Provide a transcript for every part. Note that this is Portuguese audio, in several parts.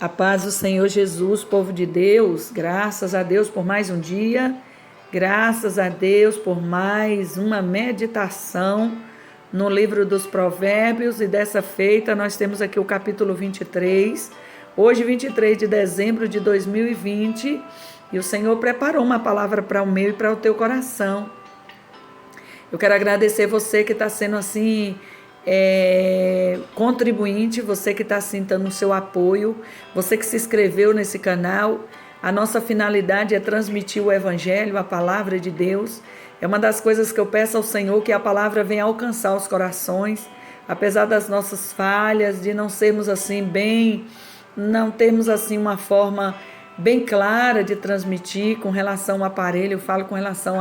A paz do Senhor Jesus, povo de Deus, graças a Deus por mais um dia, graças a Deus por mais uma meditação no livro dos Provérbios, e dessa feita nós temos aqui o capítulo 23, hoje 23 de dezembro de 2020, e o Senhor preparou uma palavra para o meu e para o teu coração. Eu quero agradecer você que está sendo assim contribuinte, você que está sentindo o seu apoio, você que se inscreveu nesse canal. A nossa finalidade é transmitir o Evangelho, a palavra de Deus. É uma das coisas que eu peço ao Senhor, que a palavra venha alcançar os corações, apesar das nossas falhas, de não sermos assim não termos assim uma forma bem clara de transmitir com relação ao aparelho. Eu falo com relação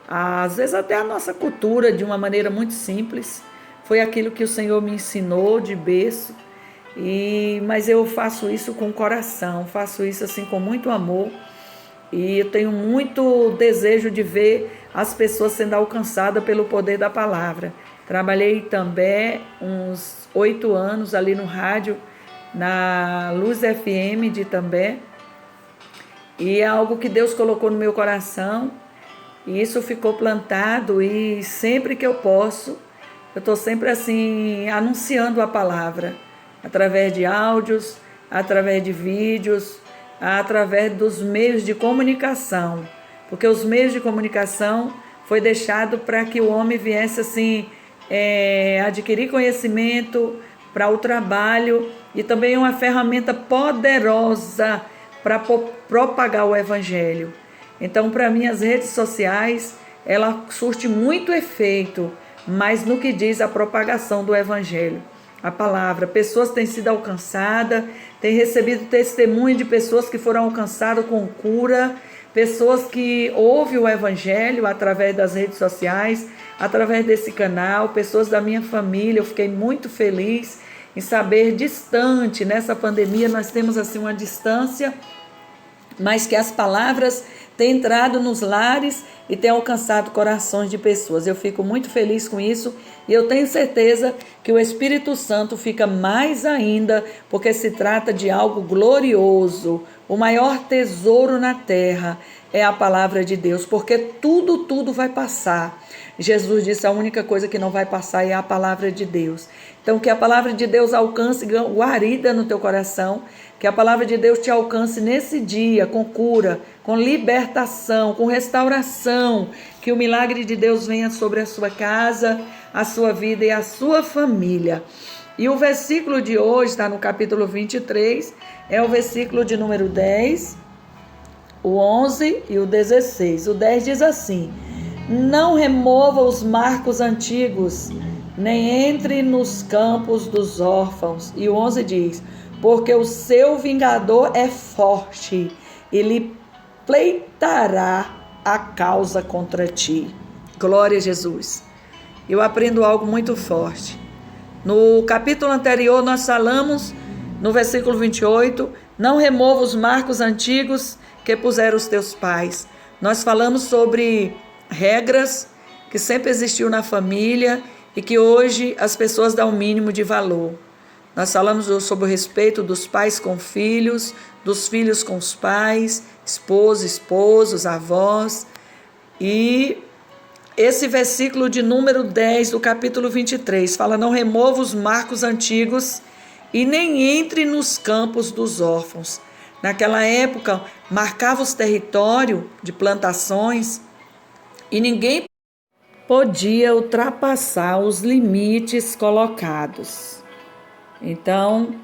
às vezes até a nossa cultura, de uma maneira muito simples. Foi aquilo que o Senhor me ensinou de berço, mas eu faço isso com coração, faço isso assim com muito amor, e eu tenho muito desejo de ver as pessoas sendo alcançadas pelo poder da palavra. Trabalhei também uns 8 anos ali no rádio, na Luz FM de Itambé, e é algo que Deus colocou no meu coração, e isso ficou plantado, e sempre que eu posso, eu estou sempre assim, anunciando a palavra, através de áudios, através de vídeos, através dos meios de comunicação, porque os meios de comunicação foi deixado para que o homem viesse assim, adquirir conhecimento para o trabalho, e também uma ferramenta poderosa para propagar o Evangelho. Então, para mim, as redes sociais, ela surte muito efeito, mas no que diz a propagação do Evangelho, a palavra, pessoas têm sido alcançadas, têm recebido testemunho de pessoas que foram alcançadas com cura, pessoas que ouvem o Evangelho através das redes sociais, através desse canal, pessoas da minha família. Eu fiquei muito feliz em saber, distante, nessa pandemia nós temos assim uma distância, mas que as palavras têm entrado nos lares e têm alcançado corações de pessoas. Eu fico muito feliz com isso, e eu tenho certeza que o Espírito Santo fica mais ainda, porque se trata de algo glorioso. O maior tesouro na terra é a palavra de Deus, porque tudo vai passar. Jesus disse: a única coisa que não vai passar é a palavra de Deus. Então, que a palavra de Deus alcance guarida no teu coração, que a palavra de Deus te alcance nesse dia com cura, com libertação, com restauração, que o milagre de Deus venha sobre a sua casa, a sua vida e a sua família. E o versículo de hoje está no capítulo 23, é o versículo de número 10, o 11 e o 16. O 10 diz assim: não remova os marcos antigos, nem entre nos campos dos órfãos. E o 11 diz: porque o seu vingador é forte, ele pleitará a causa contra ti. Glória a Jesus. Eu aprendo algo muito forte. No capítulo anterior nós falamos, no versículo 28, não remova os marcos antigos que puseram os teus pais. Nós falamos sobre regras que sempre existiu na família e que hoje as pessoas dão o mínimo de valor. Nós falamos sobre o respeito dos pais com filhos, dos filhos com os pais, esposos, avós. E esse versículo de número 10 do capítulo 23 fala: não remova os marcos antigos e nem entre nos campos dos órfãos. Naquela época, marcava os territórios de plantações e ninguém podia ultrapassar os limites colocados. Então,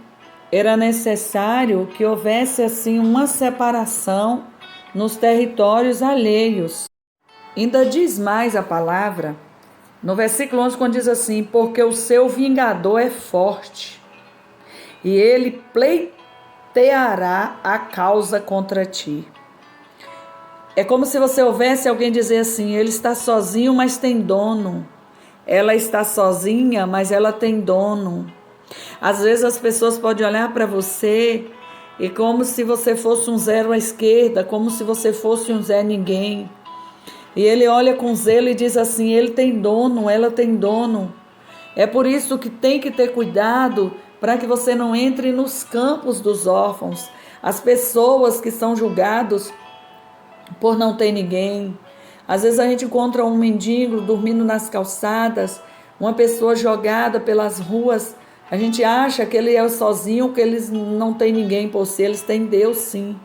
era necessário que houvesse assim uma separação nos territórios alheios. Ainda diz mais a palavra, no versículo 11, quando diz assim: porque o seu vingador é forte, e ele pleiteará a causa contra ti. É como se você ouvesse alguém dizer assim: ele está sozinho, mas tem dono. Ela está sozinha, mas ela tem dono. Às vezes as pessoas podem olhar para você e como se você fosse um zero à esquerda, como se você fosse um Zé Ninguém. E ele olha com zelo e diz assim: ele tem dono, ela tem dono. É por isso que tem que ter cuidado para que você não entre nos campos dos órfãos, as pessoas que são julgados por não ter ninguém. Às vezes a gente encontra um mendigo dormindo nas calçadas, uma pessoa jogada pelas ruas. A gente acha que ele é sozinho, que eles não têm ninguém por si, eles têm Deus sim.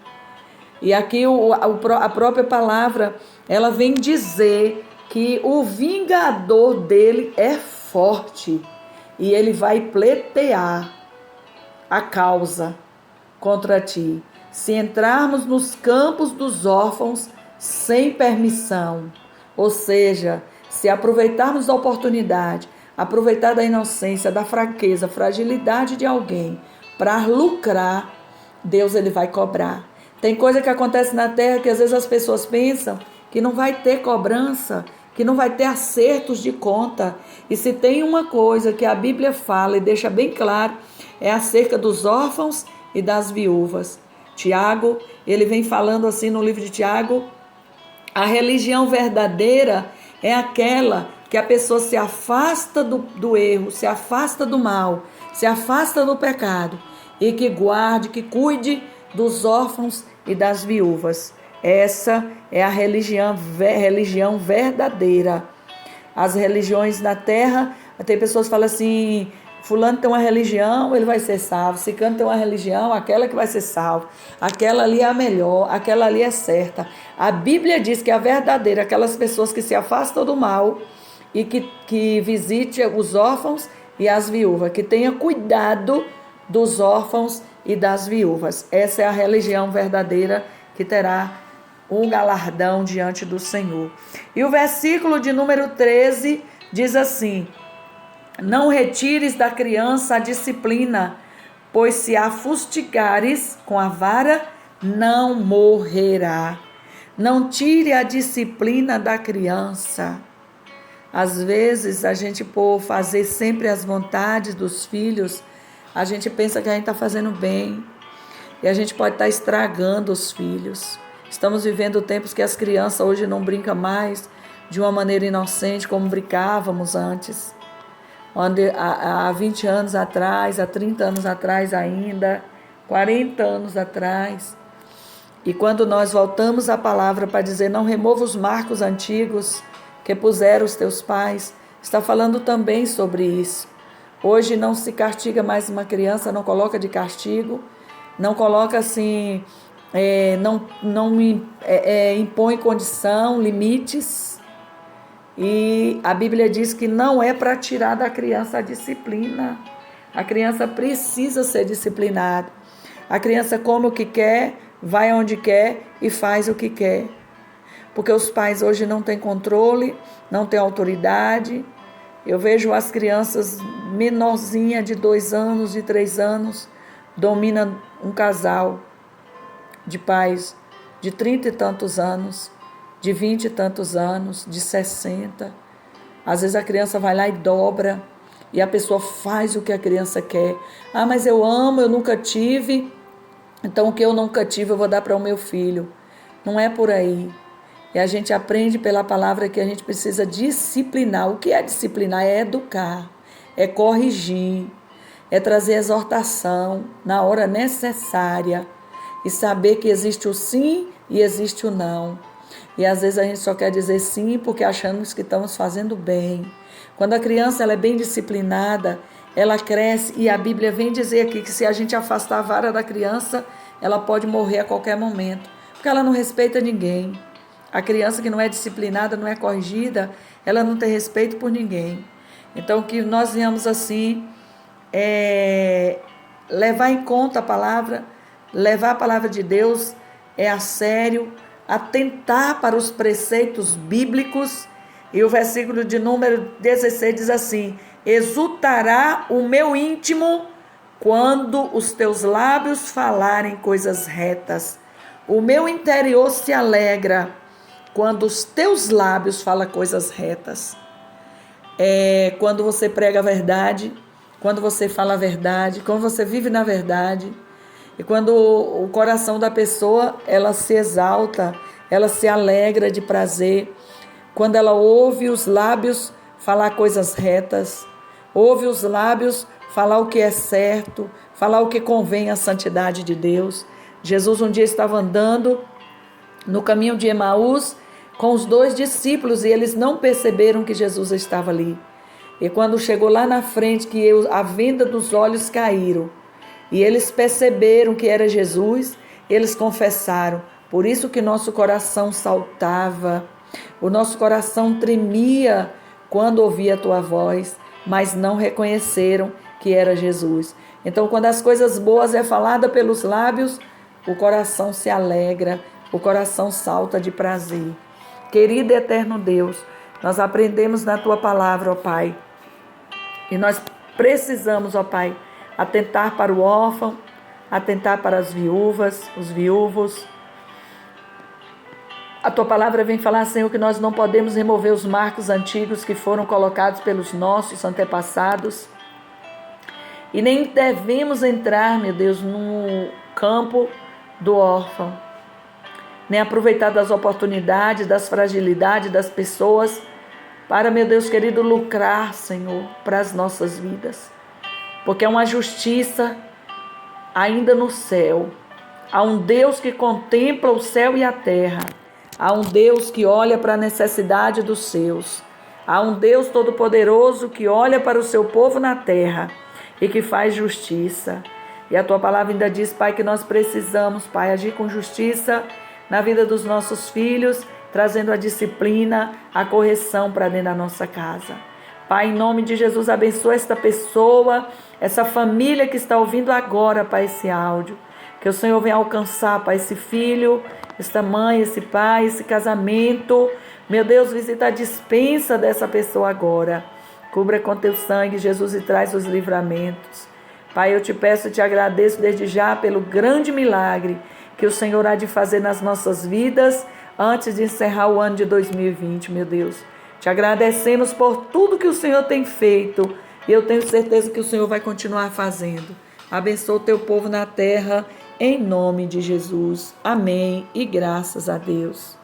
E aqui a própria palavra, ela vem dizer que o vingador dele é forte e ele vai pleitear a causa contra ti. Se entrarmos nos campos dos órfãos sem permissão, ou seja, se aproveitarmos da oportunidade, aproveitar da inocência, da fraqueza, fragilidade de alguém para lucrar, Deus ele vai cobrar. Tem coisa que acontece na terra que às vezes as pessoas pensam que não vai ter cobrança, que não vai ter acertos de conta. E se tem uma coisa que a Bíblia fala e deixa bem claro, é acerca dos órfãos e das viúvas. Tiago, ele vem falando assim no livro de Tiago, a religião verdadeira é aquela que a pessoa se afasta do erro, se afasta do mal, se afasta do pecado e que guarde, que cuide dos órfãos e das viúvas. Essa é a religião verdadeira. As religiões na terra, tem pessoas que falam assim, fulano tem uma religião, ele vai ser salvo. Ciclano tem uma religião, aquela que vai ser salvo. Aquela ali é a melhor, aquela ali é certa. A Bíblia diz que a verdadeira, aquelas pessoas que se afastam do mal e que visite os órfãos e as viúvas, que tenha cuidado dos órfãos e das viúvas. Essa é a religião verdadeira que terá um galardão diante do Senhor. E o versículo de número 13 diz assim: não retires da criança a disciplina, pois se a fustigares com a vara, não morrerá. Não tire a disciplina da criança. Às vezes, a gente, por fazer sempre as vontades dos filhos, a gente pensa que a gente está fazendo bem. E a gente pode estar estragando os filhos. Estamos vivendo tempos que as crianças hoje não brincam mais de uma maneira inocente como brincávamos antes. Onde há 20 anos atrás, há 30 anos atrás ainda, 40 anos atrás. E quando nós voltamos à palavra para dizer, não remova os marcos antigos que puseram os teus pais, está falando também sobre isso. Hoje não se castiga mais uma criança, não coloca de castigo, não coloca assim, não impõe condição, limites. E a Bíblia diz que não é para tirar da criança a disciplina. A criança precisa ser disciplinada. A criança come o que quer, vai onde quer e faz o que quer. Porque os pais hoje não têm controle, não têm autoridade. Eu vejo as crianças menorzinhas de 2 anos, de 3 anos, dominam um casal de pais de 30 e tantos anos, de 20 e tantos anos, de 60. Às vezes a criança vai lá e dobra, e a pessoa faz o que a criança quer. Ah, mas eu amo, eu nunca tive, então o que eu nunca tive eu vou dar para o meu filho. Não é por aí. E a gente aprende pela palavra que a gente precisa disciplinar. O que é disciplinar? É educar, é corrigir, é trazer exortação na hora necessária e saber que existe o sim e existe o não. E às vezes a gente só quer dizer sim porque achamos que estamos fazendo bem. Quando a criança ela é bem disciplinada, ela cresce, e a Bíblia vem dizer aqui que se a gente afastar a vara da criança, ela pode morrer a qualquer momento, porque ela não respeita ninguém. A criança que não é disciplinada, não é corrigida, ela não tem respeito por ninguém. Então que nós venhamos assim, levar em conta a palavra, levar a palavra de Deus a sério, atentar para os preceitos bíblicos. E o versículo de número 16 diz assim: exultará o meu íntimo quando os teus lábios falarem coisas retas. O meu interior se alegra quando os teus lábios falam coisas retas. Quando você prega a verdade, quando você fala a verdade, quando você vive na verdade, e quando o coração da pessoa, ela se exalta, ela se alegra de prazer, quando ela ouve os lábios falar coisas retas, ouve os lábios falar o que é certo, falar o que convém à santidade de Deus. Jesus um dia estava andando no caminho de Emaús com os 2 discípulos e eles não perceberam que Jesus estava ali. E quando chegou lá na frente, que a venda dos olhos caíram e eles perceberam que era Jesus, eles confessaram. Por isso que nosso coração saltava, o nosso coração tremia quando ouvia a tua voz, mas não reconheceram que era Jesus. Então, quando as coisas boas é falada pelos lábios, o coração se alegra, o coração salta de prazer. Querido e eterno Deus, nós aprendemos na tua palavra, ó Pai, e nós precisamos, ó Pai, atentar para o órfão, atentar para as viúvas, os viúvos. A tua palavra vem falar, Senhor, que nós não podemos remover os marcos antigos que foram colocados pelos nossos antepassados. E nem devemos entrar, meu Deus, no campo do órfão. Nem aproveitar das oportunidades, das fragilidades das pessoas para, meu Deus querido, lucrar, Senhor, para as nossas vidas. Porque é uma justiça ainda no céu. Há um Deus que contempla o céu e a terra. Há um Deus que olha para a necessidade dos seus. Há um Deus todo-poderoso que olha para o seu povo na terra e que faz justiça. E a tua palavra ainda diz, Pai, que nós precisamos, Pai, agir com justiça na vida dos nossos filhos, trazendo a disciplina, a correção para dentro da nossa casa. Pai, em nome de Jesus, abençoa esta pessoa, essa família que está ouvindo agora, Pai, esse áudio. Que o Senhor venha alcançar, Pai, esse filho, esta mãe, esse pai, esse casamento. Meu Deus, visita a despensa dessa pessoa agora. Cubra com teu sangue, Jesus, e traz os livramentos. Pai, eu te peço e te agradeço desde já pelo grande milagre que o Senhor há de fazer nas nossas vidas antes de encerrar o ano de 2020, meu Deus. Te agradecemos por tudo que o Senhor tem feito e eu tenho certeza que o Senhor vai continuar fazendo. Abençoa o teu povo na terra, em nome de Jesus. Amém e graças a Deus.